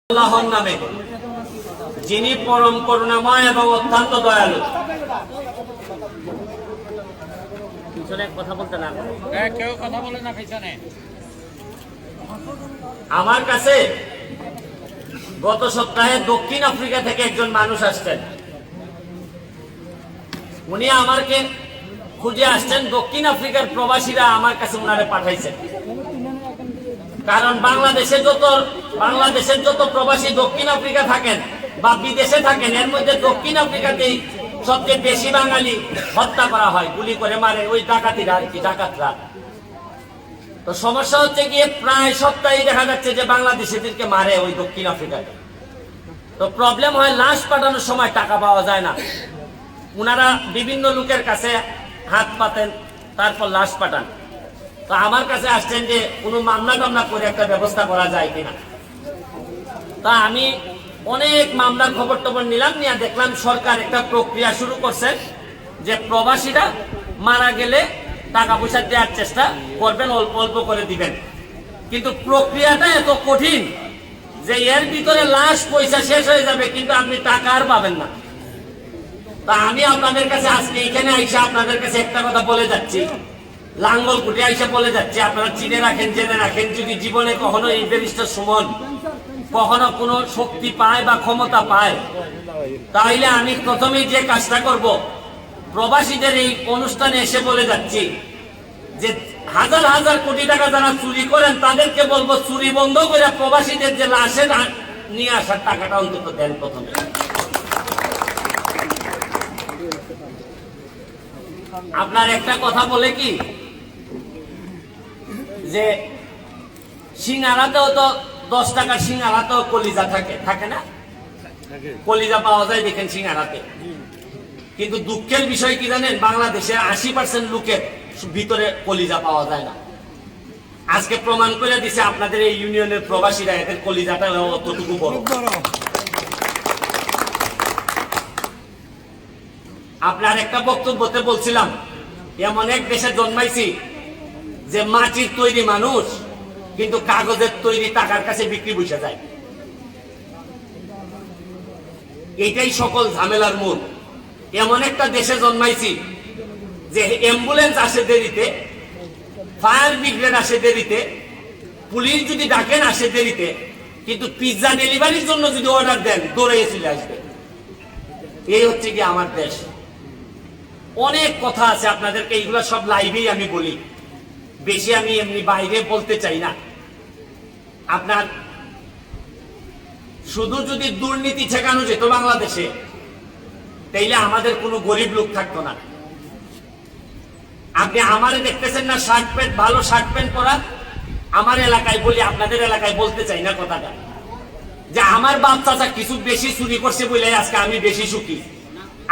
আল্লাহর নামে যিনি পরম করুণাময় এবং অত্যন্ত দয়ালু। পিছনে কথা বলতে না, কেউ কথা বলে না পিছনে। আমার কাছে গত সপ্তাহে দক্ষিণ আফ্রিকা থেকে একজন মানুষ আসছেন। উনি আমাকে খুঁজে আসছেন। দক্ষিণ আফ্রিকার প্রবাসীরা আমার কাছে উনারে পাঠাইছেন, কারণ বাংলাদেশের যত প্রবাসী দক্ষিণ আফ্রিকা থাকেন বা বিদেশে থাকেন, এর মধ্যে দক্ষিণ আফ্রিকাতেই সবচেয়ে বেশি বাঙালি হত্যা করা হয়, গুলি করে মারে ওই ডাকাতিরা আর কি, ডাকাতরা। তো সমস্যা হচ্ছে গিয়ে প্রায় সপ্তাহে দেখা যাচ্ছে যে বাংলাদেশিদেরকে মারে ওই দক্ষিণ আফ্রিকাতে। তো প্রবলেম হয়, লাশ পাঠানোর সময় টাকা পাওয়া যায় না। উনারা বিভিন্ন লোকের কাছে হাত পাতেন, তারপর লাশ পাঠান। তো আমার কাছে আসছেন যে কোনো মামলা টামলা করে একটা ব্যবস্থা করা যায় কিনা। তা আমি অনেক মামলার খবর টবর নিলাম, নিয়ে দেখলাম সরকার একটা প্রক্রিয়া শুরু করছে যে প্রবাসীরা মারা গেলে টাকা পয়সা দেওয়ার চেষ্টা করবেন, অল্প অল্প করে দিবেন। কিন্তু প্রক্রিয়াটা এত কঠিন যে এর ভিতরে লাশ পয়সা শেষ হয়ে যাবে, কিন্তু আপনি টাকা আর পাবেন না। তা আমি আপনাদের কাছে আজকে এখানে আইসা আপনাদের কাছে একটা কথা বলে যাচ্ছি, লাঙ্গল কুটে আইসা বলে যাচ্ছে, আপনারা চিনে রাখেন, জেনে রাখেন, যদি জীবনে কখনো এই ব্যারিস্টার সুমন কখনো কোনো শক্তি পায় বা ক্ষমতা পায়, তাইলে আমি প্রথমেই যে কাজটা করব, প্রবাসীদের এই অনুষ্ঠানে এসে বলে যাচ্ছি যে হাজার হাজার কোটি টাকা যারা চুরি করেন তাদেরকে বলবো চুরি বন্ধ করে প্রবাসীদের যে লাশের নিয়ে আসার টাকাটা অন্তত দেন প্রথমে। আপনার একটা কথা বলে কি যে সিঙ্গারাতেও তো 10 টাকার সিঙ্গারাতেও কলিজা থাকে না, কলিজা পাওয়া যায় দেখেন সিঙ্গারাতে। কিন্তু দুঃখের বিষয় কি জানেন, বাংলাদেশের 80% লোকের ভিতরে কলিজা পাওয়া যায় না। আজকে প্রমাণ করে দিছে আপনাদের এই ইউনিয়নের প্রবাসীরা, এদের কলিজাটা অতটুকু বড়। আপনার একটা বক্তব্যতে বলছিলাম, এমন এক দেশে জন্মাইছি যে মাটির তৈরি মানুষ, কিন্তু কাগজের তৈরি টাকার কাছে বিক্রি বসে যায়। এটাই সকল ঝামেলার মূল। এমন একটা দেশে জন্মাইছি যে অ্যাম্বুলেন্স আসে দেরিতে, ফায়ার ব্রিগেড আসে দেরিতে, পুলিশ যদি ডাকেন আসে দেরিতে, কিন্তু পিৎজা ডেলিভারির জন্য যদি অর্ডার দেন দৌড়ে চলে আসবে। এই হচ্ছে কি আমার দেশ। অনেক কথা আছে আপনাদেরকে, এইগুলো সব লাইভেই আমি বলি, বেশি আমি এমনি বাইরে বলতে চাই না। আপনার শুধু যদি দুর্নীতি ঠেকানো যেত বাংলাদেশে, তাইলে আমাদের কোনো গরিব লোক থাকতো না। আপনি আমারে দেখতেছেন না, শার্ট প্যান্ট, ভালো শার্ট প্যান্ট পরা, আমার এলাকায় বলি, আপনাদের এলাকায় বলতে চাই না কথাটা, যে আমার বাপ চাচা কিছু বেশি চুরি করছে বলে আজকে আমি বেশি সুখী,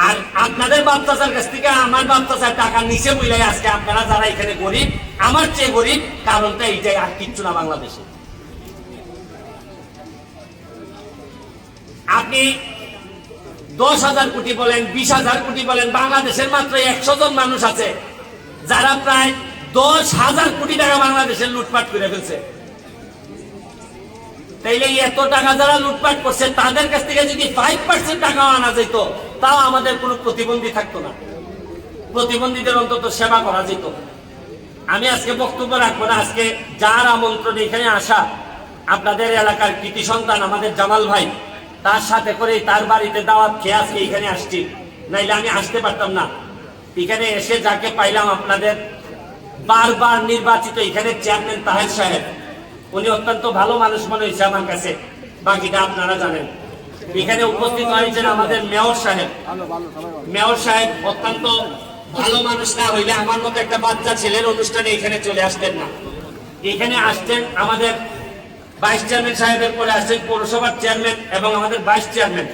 আর আপনাদের বাপ চাচার কাছ থেকে আমার বাপ চাচার টাকা নিচে বলে আজকে আপনারা যারা এখানে গরিব, আমার চেয়ে গরিব। কারণটা এইটাই, আর কিচ্ছু না। বাংলাদেশে আপনি 10,000 কোটি বলেন, 20,000 কোটি বলেন, বাংলাদেশের মাত্র 100 জন মানুষ আছে যারা প্রায় 10,000 কোটি টাকা বাংলাদেশের লুটপাট করে ফেলছে। তাইলে এত টাকা যারা লুটপাট করছে তাদের কাছ থেকে যদি 5% টাকাও আনা যেত, তাও আমাদের কোনো প্রতিবন্ধী থাকতো না, প্রতিবন্ধীদের অন্তত সেবা করা যেত। আমি আজকে বক্তব্য রাখবো না। আজকে যার আমন্ত্রণ এখানে আসা, আপনাদের এলাকার কৃতি সন্তান আমাদের জামাল ভাই, তার সাথে করে তার বাড়িতে দাওয়াত খেয়ে আজকে এখানে আসছি, নাইলে আমি আসতে পারতাম না। এখানে এসে যাকে পাইলাম, আপনাদের বারবার নির্বাচিত এখানে চেয়ারম্যান তাহের সাহেব, উনি অত্যন্ত ভালো মানুষ মনে হয়েছে আমার কাছে, বাকিটা আপনারা জানেন। এখানে উপস্থিত হয়েছেন আমাদের মেয়র সাহেব। মেয়র সাহেব অত্যন্ত ভালো মানুষ না হইলে আমার মতো একটা বাচ্চা ছেলের অনুষ্ঠানে এখানে চলে আসতেন না। এখানে আসতেন আমাদের ভাইস চেয়ারম্যান সাহেবের পরে আসছেন পৌরসভার চেয়ারম্যান এবং আমাদের ভাইস চেয়ারম্যান।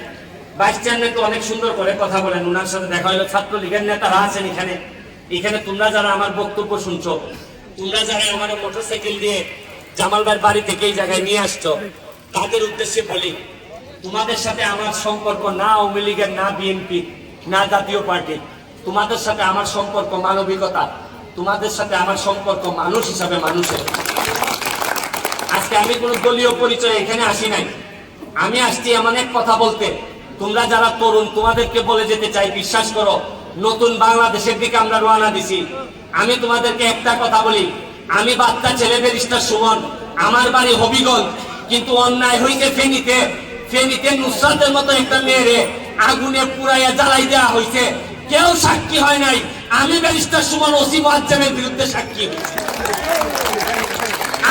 ভাইস চেয়ারম্যান তো অনেক সুন্দর করে কথা বলেন, ওনার সাথে দেখা হলো। ছাত্রলীগের নেতারা আছেন এখানে। এখানে তোমরা যারা আমার বক্তব্য শুনছো, তোমরা যারা আমার মোটরসাইকেল দিয়ে জামাল ভাইয়ের বাড়ি থেকে এই জায়গায় নিয়ে আসছো, তাদের উদ্দেশ্যে বলি, তোমাদের সাথে আমার সম্পর্ক না আওয়ামী লীগের, না বিএনপি, না জাতীয় পার্টি। তোমাদের সাথে আমার সম্পর্ক মানবিকতা, তোমাদের সাথে আমার সম্পর্ক মানুষ হিসাবে মানুষের। আজকে আমি কোন দলীয় পরিচয় এখানে আসি নাই। আমি আসছি এমন এক কথা বলতে, তোমরা যারা তরুণ তোমাদেরকে বলে যেতে চাই, বিশ্বাস করো নতুন বাংলাদেশের দিকে আমরা রওনা দিছি। আমি তোমাদেরকে একটা কথা বলি, আমি বাচ্চা ছেলে ব্যারিস্টার সুমন, আমার বাড়ি হবিগঞ্জ, কিন্তু অন্যায় হইতে ফেনীতে নুসরাতের মতো একটা মেয়েরে আগুনে পুরাইয়া জ্বালাই দেওয়া হয়েছে, কেউ সাক্ষী হয় নাই। আমি ব্যারিস্টার সুমন ওসি মুআজ্জমের বিরুদ্ধে সাক্ষী,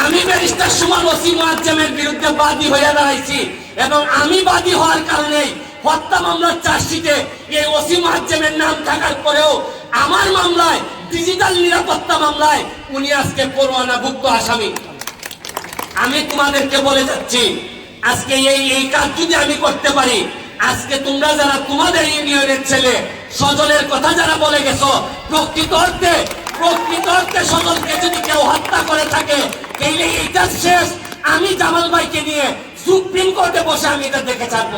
আমি ব্যারিস্টার সুমন ওসি মুআজ্জমের বিরুদ্ধে বাদী হয়ে দাঁড়াইছি, এবং আমি বাদী হওয়ার কারণে হত্যা মামলার চার্জশিটে এই ওসি মুআজ্জমের নাম থাকার পরেও আমার মামলায়, ডিজিটাল নিরাপত্তা মামলায় উনি আজকে পরোয়ানাভুক্ত আসামি। আমি তোমাদেরকে বলে যাচ্ছি, আজকে এই কাজ যদি আমি করতে পারি, আজকে তোমরা যারা তোমাদের ইউনিয়নের ছেলে সজলের কথা যারা বলে গেছো, প্রকৃত অর্থে সজলকে যদি কেউ হত্যা করে থাকে, তাইলে এইটা শেষ। আমি জামাল ভাইকে নিয়ে সুপ্রিম কোর্টে বসে আমি এটা দেখে ছাড়বো।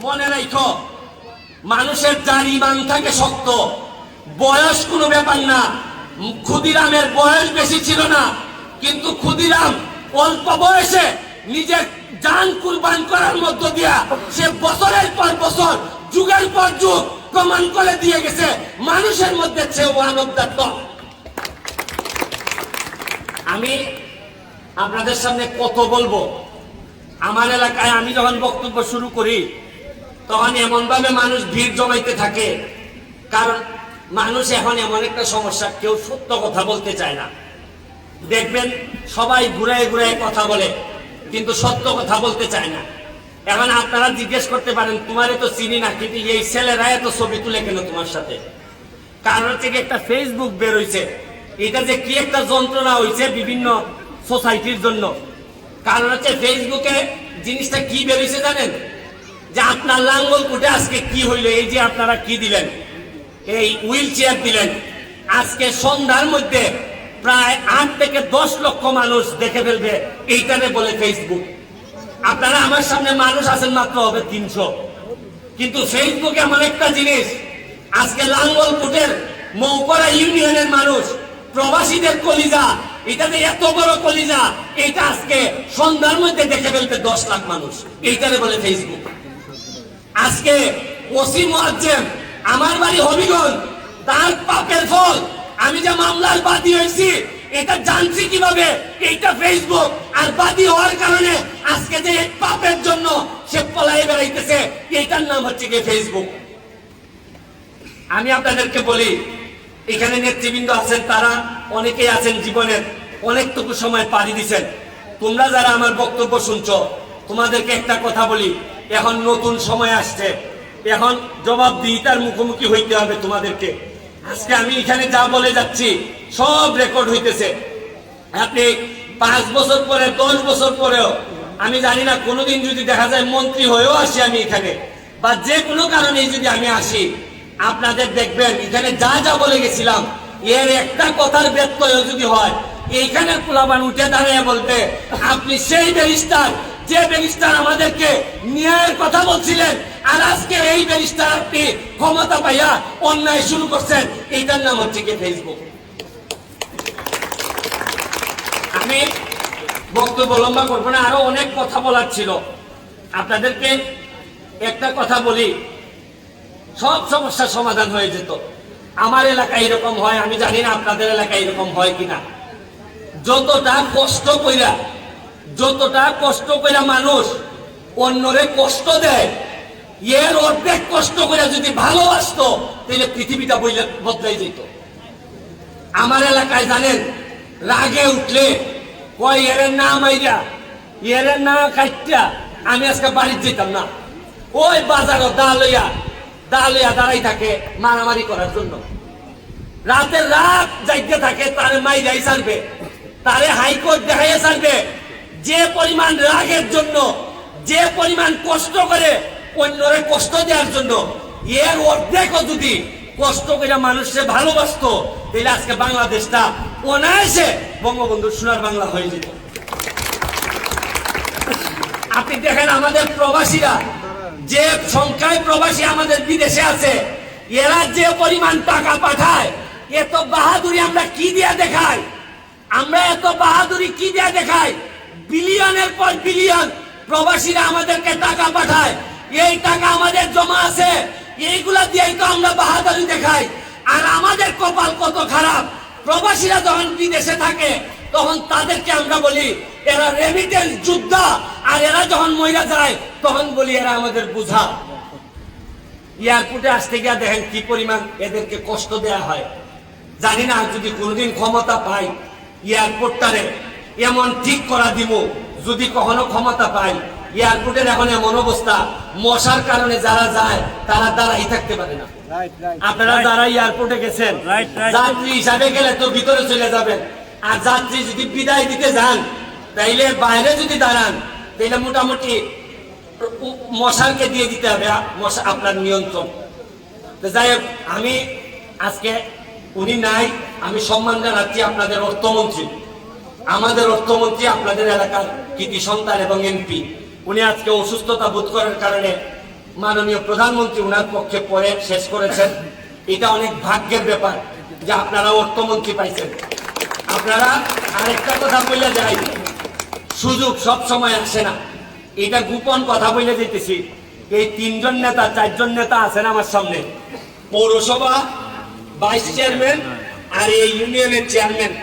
মনে রাখো মানুষের যার ইমান থাকে শক্ত, বয়স কোনো ব্যাপার না। ক্ষুদিরামের বয়স বেশি ছিল না, কিন্তু ক্ষুদিরাম অল্প বয়সে নিজের জান কুরবান করার মধ্য দিয়া সে বছরের পর বছর, যুগের পর যুগ প্রমাণ করে দিয়ে গেছে মানুষের মধ্যে সে ওয়ান অফ দ্য টপ। আমি আপনাদের সামনে কত বলবো, আমার এলাকায় আমি যখন বক্তব্য শুরু করি তখন এমন ভাবে মানুষ ভিড় জমাইতে থাকে, কারণ মানুষ এখন এমন একটা সমস্যা, কেউ সত্য কথা বলতে চায় না। দেখবেন সবাই ঘুরায় ঘুরায় কথা বলে, কিন্তু সত্য কথা বলতে চায় না। এখন আপনারা জিজ্ঞেস করতে পারেন, তোমারে তো চিনি না, কিন্তু এই ছেলেরা এত ছবি তুলে কেন তোমার সাথে? কারণ হচ্ছে কি, একটা ফেসবুক বের হইছে, এটা যে কি একটা যন্ত্রণা হইছে বিভিন্ন সোসাইটির জন্য। কারণ হচ্ছে ফেসবুকে জিনিসটা কি বের হইছে জানেন? যে আপনার লাঙ্গল কুটে আজকে কি হইলো, এই যে আপনারা কি দিলেন, এই হুইল চেয়ার দিলেন, আজকে সন্ধ্যার মধ্যে প্রায় 8 থেকে 10 লক্ষ মানুষ দেখে ফেলবে, এইটারে বলে ফেসবুক। আপনারা আমার সামনে মানুষ আছেন মাত্র হবে 300, কিন্তু ফেসবুক এমন একটা জিনিস, আজকে লাঙ্গলপুটের মৌকরা ইউনিয়নের মানুষ, প্রবাসীদের কলিজা, এটাতে এত বড় কলিজা, এটা আজকে সন্ধ্যার মধ্যে দেখে ফেলবে 10 লাখ মানুষ, এইটারে বলে ফেসবুক। আজকে ওসি মুআজ্জম, আমার বাড়ি হবিগঞ্জ, তার পাপের ফল, আমি যে মামলার বাদী হয়েছি এটা জানছি কিভাবে? এইটা ফেসবুক। আর বাদী হওয়ার কারণে আজকে যে পাপের জন্য সে পলায়ে বেড়াইতেছে, এইটার নাম হচ্ছে কি ফেসবুক। আমি আপনাদেরকে বলি, এখানে নেতৃবৃন্দ আছেন, তারা অনেকেই আছেন জীবনের অনেকটুকু সময় পাড়ি দিচ্ছেন। তোমরা যারা আমার বক্তব্য শুনছো, তোমাদেরকে একটা কথা বলি, এখন নতুন সময় আসছে, এখন জবাবদিহিতার মুখোমুখি হইতে হবে তোমাদেরকে। আজকে আমি এখানে যা বলে যাচ্ছি সব রেকর্ড হইতেছে। আপনি 5 বছর পরে, 10 বছর পরেও, আমি জানি না, কোনোদিন যদি দেখা যায় মন্ত্রী হয়েও আসি আমি এখানে, বা যে কোনো কারণে যদি আমি আসি, আপনাদের দেখবেন এখানে যা যা বলে গেছিলাম এর একটা কথার ব্যত্যয় যদি হয়, এইখানে পোলাপান উঠে দাঁড়িয়ে বলবে, আপনি সেই ব্যারিস্টার যে ব্যারিস্টার আমাদেরকে ন্যায়ের কথা বলছিলেন, আর আজকে এই ব্যারিস্টার আপনি ক্ষমতা পাইয়া অন্যায় শুরু করছেন। এইটার নাম হচ্ছে কি ফেসবুক। আমি বক্তব্য লম্বা করবো না, আরো অনেক কথা বলার ছিল। আপনাদেরকে একটা কথা বলি, সব সমস্যার সমাধান হয়ে যেত। আমার এলাকায় এরকম হয়, আমি জানি না আপনাদের এলাকায় এরকম হয় কিনা। যতটা কষ্ট কইরা মানুষ অন্যরে কষ্ট দেয়, এর অর্ধেক কষ্ট করে যদি ভালোবাসতো, তাহলে পৃথিবীটা বদলাই যেত। আমার এলাকায় জানেন, রাগে উঠলে কয়, এর না মাইরা, এর না কাইটা আমি আজকে বাড়ির যেতাম না। ওই বাজারও দা লইয়া দাঁড়াই থাকে মারামারি করার জন্য। রাতের রাত যাইতে থাকে, তারে মাইরাই ছাড়বে, তারে হাইকোর্ট দেখাইয়া ছাড়বে। যে পরিমাণ রাগের জন্য, যে পরিমাণ কষ্ট করে অন্যরে কষ্ট দেওয়ার জন্য, এর অর্ধেকও যদি কষ্ট করে মানুষকে ভালোবাসতো, তাহলে আজকে বাংলাদেশটা অনায়াসে বঙ্গবন্ধুর সোনার বাংলা হয়ে যেত। আপনি দেখেন আমাদের প্রবাসীরা, যে সংখ্যায় প্রবাসী আমাদের বিদেশে আছে, এরা যে পরিমাণ টাকা পাঠায়, এত বাহাদুরি আমরা কি দিয়ে দেখাই? আমরা এত বাহাদুরি কি দিয়ে দেখাই? বিলিয়নের পর বিলিয়ন প্রবাসীরা আমাদেরকে টাকা পাঠায়, এই টাকা আমাদের জমা আছে, এইগুলা দিয়েই তো আমরা বাহাদুরি দেখাই। আর আমাদের কপাল কত খারাপ, প্রবাসীরা যখন বিদেশে থাকে তখন তাদেরকে আমরা বলি এরা রেমিটেন্স যোদ্ধা, আর এরা যখন মইরা যায় তখন বলি এরা আমাদের বোঝা। এয়ারপোর্টে আসতে গিয়ে দেখেন কি পরিমাণ এদেরকে কষ্ট দেয়া হয়। জানি না যদি কোনোদিন ক্ষমতা পাই এয়ারপোর্টটারে এমন ঠিক করা দিব, যদি কখনো ক্ষমতা পাই এয়ারপোর্টের এখন এমন অবস্থা, মশার কারণে যারা যায় তারা দাঁড়াই থাকতে পারে না। আপনারা যারা এয়ারপোর্টে গেছেন যাত্রী হিসাবে গেলে তো ভিতরে চলে যাবেন, আর যাত্রী যদি বিদায় দিতে যান তাইলে বাইরে যদি দাঁড়ান তাইলে মোটামুটি মশারকে দিয়ে দিতে হবে মশা আপনার নিয়ন্ত্রণ। তো যাই হোক, আমি আজকে উনি নাই, আমি সম্মান জানাচ্ছি আপনাদের অর্থমন্ত্রী, আমাদের অর্থমন্ত্রী আপনাদের এলাকার কৃতি সন্তান এবং এমপি। উনি আজকে অসুস্থতা বোধ করার কারণে মাননীয় প্রধানমন্ত্রী উনার পক্ষে পরে শেষ করেছেন। এটা অনেক ভাগ্যের ব্যাপার যে আপনারা অর্থমন্ত্রী পাইছেন। আপনারা আরেকটা কথা বলে যাই, সুযোগ সব সময় আসে না, এটা গোপন কথা বলে দিতেছি। এই 3জন নেতা 4জন নেতা আছেন আমার সামনে, পৌরসভা ভাইস চেয়ারম্যান আর এই ইউনিয়নের চেয়ারম্যান।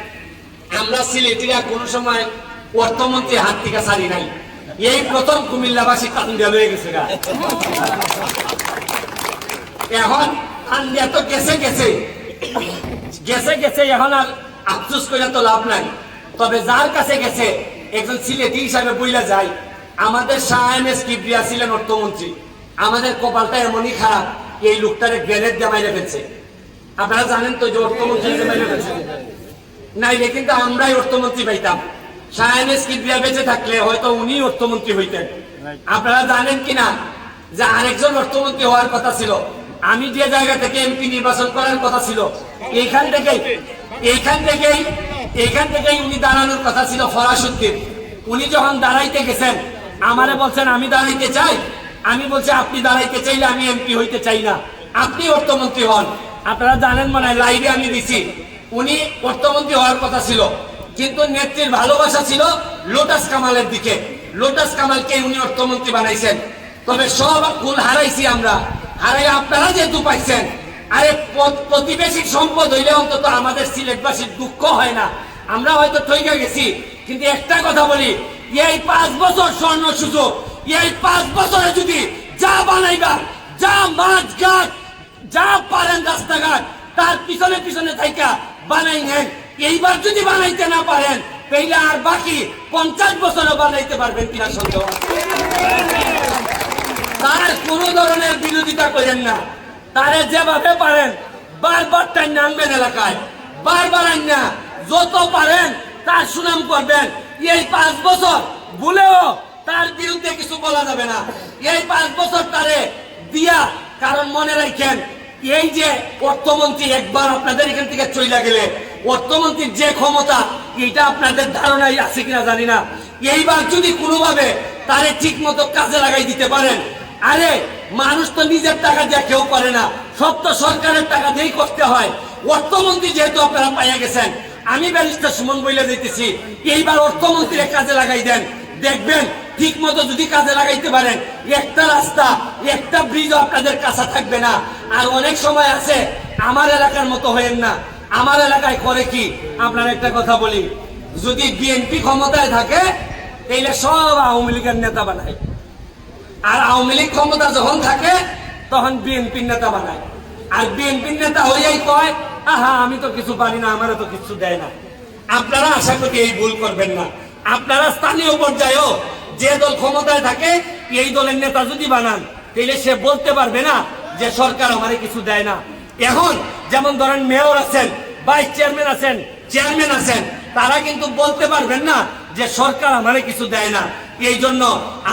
আমরা সিলেটিরা কোনো সময় অর্থমন্ত্রী হাত থেকে ছাড়ি নাই, এই প্রথম কুমিল্লাবাসী কান্দিয়া হয়ে গেছে গা। এখন কান্দিয়া তো গেছে গেছে গেছে গেছে, এখন আর আফসোস করে তো লাভ নাই। তবে যার কাছে গেছে একজন সিলেটি হিসাবে বইলা যায়, আমাদের শাহ এমএস কিবরিয়া ছিলেন অর্থমন্ত্রী। আমাদের কপালটা এমনই খারাপ, এই লোকটারে গ্রেনেড দিয়ে মাইরে ফেলছে। আপনারা জানেন তো যে অর্থমন্ত্রী মাইরে ফেলছে, নাইলে কিন্তু আমরাই অর্থমন্ত্রী পাইতাম। শাহ এমএস কিবরিয়া বেঁচে থাকলে হয়তো উনি অর্থমন্ত্রী হইতেন। আপনারা জানেন কিনা যে আরেকজন অর্থমন্ত্রী হওয়ার কথা ছিল, আমি যে জায়গা থেকে এমপি নির্বাচন করার কথা ছিল এইখান থেকেই উনি দাঁড়ানোর কথা ছিল, ফরাসুদ্দিন। উনি যখন দাঁড়াইতে গেছেন আমারে বলছেন আমি দাঁড়াইতে চাই, আমি বলছি আপনি দাঁড়াইতে চাইলে আমি এমপি হইতে চাই না, আপনি অর্থমন্ত্রী হন। আপনারা জানেন মনে হয়, লাইভে আমি দিছি, উনি অর্থমন্ত্রী হওয়ার কথা ছিল, কিন্তু নেত্রীর ভালোবাসা ছিল লোটাস কামালের দিকে, লোটাস কামালকে উনি অর্থমন্ত্রী বানাইছেন। তবে সব কুল হারাইছি আমরা, হারাই আপনারা যেহেতু পাইছেন। আরে প্রতিবেশীর সম্পদ হইলে অন্তত আমাদের সিলেটবাসীর দুঃখ হয় না। আমরা হয়তো ঠইকে গেছি, কিন্তু একটা কথা বলি, এই 5 বছর স্বর্ণ সুযোগ, এই 5 বছরে যদি যা বানাইবা, যা মাছ ঘাট, যা পারেন রাস্তাঘাট, তার পিছনে পিছনে থাইকা বানাই নেন। এইবার যদি বানাইতে না পারেন তাইলে আর বাকি 50 বছরও বানাইতে পারবেন কিনা সন্দেহ। তার কোন ধরনের বিরোধিতা করেন না, তারে যেভাবে পারেন বারবার টাইম আনবেন এলাকায়, বারবার আইন না, যত পারেন তার সুনাম করবেন। এই 5 বছর ভুলেও তার বিরুদ্ধে কিছু বলা যাবে না, এই 5 বছর তারে দিয়া। কারণ মনে রাখেন, এই যে অর্থমন্ত্রী একবার আপনাদের এখান থেকে চলে গেলে অর্থমন্ত্রীর যে ক্ষমতা, এটা আপনাদের ধারণাই আছে কিনা জানি না। এইবার যদি কোনোভাবে তারে ঠিক মতো কাজে লাগাই দিতে পারেন, আরে মানুষ তো নিজের টাকা দিয়ে কেউ করে না, সব তো সরকারের টাকা দিয়েই করতে হয়। অর্থমন্ত্রী যেহেতু আপনারা পাইয়া গেছেন, আমি ব্যারিস্টার সুমন বইলে দিতেছি, এইবার অর্থমন্ত্রীর কাজে লাগাই দেন, দেখবেন ঠিক মতো যদি কাজে লাগাইতে পারেন, একটা রাস্তা একটা ব্রিজও আপনাদের কাছে থাকবে না। আর অনেক সময় আছে, আমার এলাকার মতো হয়েন না। আমার এলাকায় করে কি, আপনার একটা কথা বলি, যদি বিএনপি ক্ষমতায় থাকে তাইলে সব আওয়ামী লীগের নেতা বানায়, আর আওয়ামী লীগ ক্ষমতা যখন থাকে তখন বিএনপির নেতা বানায়। আর বিএনপির নেতা হইয়াই কয়, আহা আমি তো কিছু পারি না, আমারও তো কিছু দেয় না। আপনারা আশা করি এই ভুল করবেন না। আপনারা স্থানীয় পর্যায়েও যে দল ক্ষমতায় থাকে এই দলের নেতা যদি বানান, তাহলে সে বলতে পারবে না যে সরকার আমারে কিছু দেয় না। এখন যেমন ধরেন মেয়র আছেন, ভাইস চেয়ারম্যান আছেন, চেয়ারম্যান আছেন, তারা কিন্তু বলতে পারবেন না যে সরকার আমারে কিছু দেয় না। এই জন্য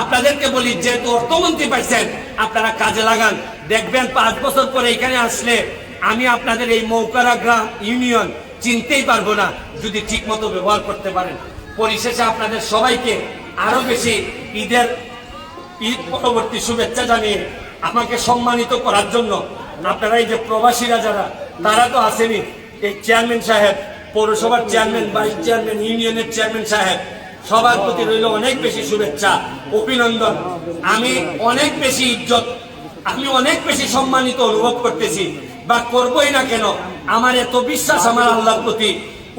আপনাদেরকে বলি, যেহেতু অর্থমন্ত্রী পাইছেন আপনারা কাজে লাগান। দেখবেন 5 বছর পরে এখানে আসলে আমি আপনাদের এই মৌকারা গ্রাম ইউনিয়ন চিনতেই পারবো না, যদি ঠিক মতো ব্যবহার করতে পারেন। পরিশেষে আপনাদের সবাইকে আরো বেশি ঈদ পরবর্তী শুভেচ্ছা জানিয়ে আমাকে সম্মানিত করার জন্য, আপনারা এই যে প্রবাসীরা যারা, তারা তো আসেনি, এই চেয়ারম্যান সাহেব, পৌরসভার চেয়ারম্যান, ভাইস চেয়ারম্যান, ইউনিয়নের চেয়ারম্যান সাহেব, সবার প্রতি রইল অনেক বেশি শুভেচ্ছা, অভিনন্দন। আমি অনেক বেশি ইজ্জত, আমি অনেক বেশি সম্মানিত অনুভব করতেছি, বা করবই না কেন। আমার এত বিশ্বাস আমার আল্লাহর প্রতি।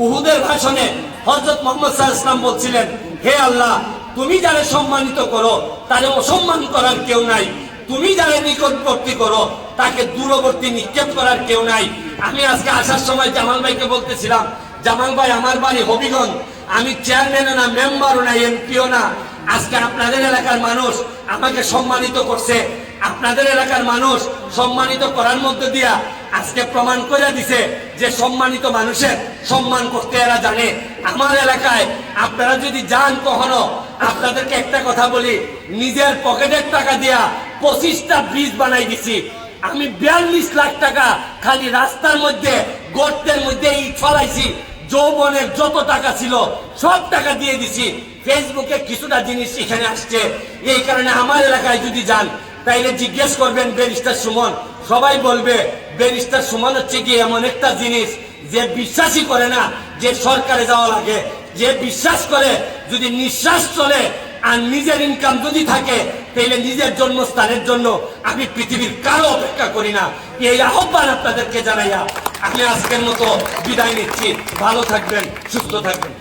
উহুদের ভাষণে হযরত মুহাম্মদ সাল্লাল্লাহু আলাইহি ওয়াসাল্লাম বলছিলেন, হে আল্লাহ, তুমি যারা সম্মানিত করো তারে অসম্মান করার কেউ নাই, তুমি যারা নিকটবর্তী করো তাকে দূরবর্তী নিক্ষেপ করার কেউ নাই। আমি আজকে আসার সময় জামাল ভাইকে বলতেছিলাম, জামাল ভাই আমার বাড়ি হবিগঞ্জ, আমি চেয়ারম্যানও না, মেম্বারও না, এমপিও না। আজকে আপনাদের এলাকার মানুষ আমাকে সম্মানিত করছে, আপনাদের এলাকার মানুষ সম্মানিত করার মধ্যে দিয়া আজকে প্রমাণ করে দিছে যে সম্মানিত মানুষের সম্মান করতে এরা জানে। আমার এলাকায় আপনারা যদি যান কখনো, আপনাদেরকে একটা কথা বলি, নিজের পকেটের টাকা দিয়া 25টা ব্রিজ বানাই দিছি আমি। 42 লাখ টাকা খালি রাস্তার মধ্যে, গর্তের মধ্যে ইট ফলাইছি। যৌবনের যত টাকা ছিল সব টাকা দিয়ে দিছি। ফেসবুকে কিছুটা জিনিস এখানে আসছে, এই কারণে আমার এলাকায় যদি যান তাইলে জিজ্ঞেস করবেন ব্যারিস্টার সুমন, সবাই বলবে ব্যারিস্টার সুমন হচ্ছে কি এমন একটা জিনিস যে বিশ্বাসই করে না যে সরকারে যাওয়া লাগে, যে বিশ্বাস করে যদি নিঃশ্বাস চলে আর নিজের ইনকাম যদি থাকে তাহলে নিজের জন্মস্থানের জন্য আমি পৃথিবীর কারো অপেক্ষা করি না। এই আহ্বান আপনাদেরকে জানাইয়া আমি আজকের মতো বিদায় নিচ্ছি। ভালো থাকবেন, সুস্থ থাকবেন।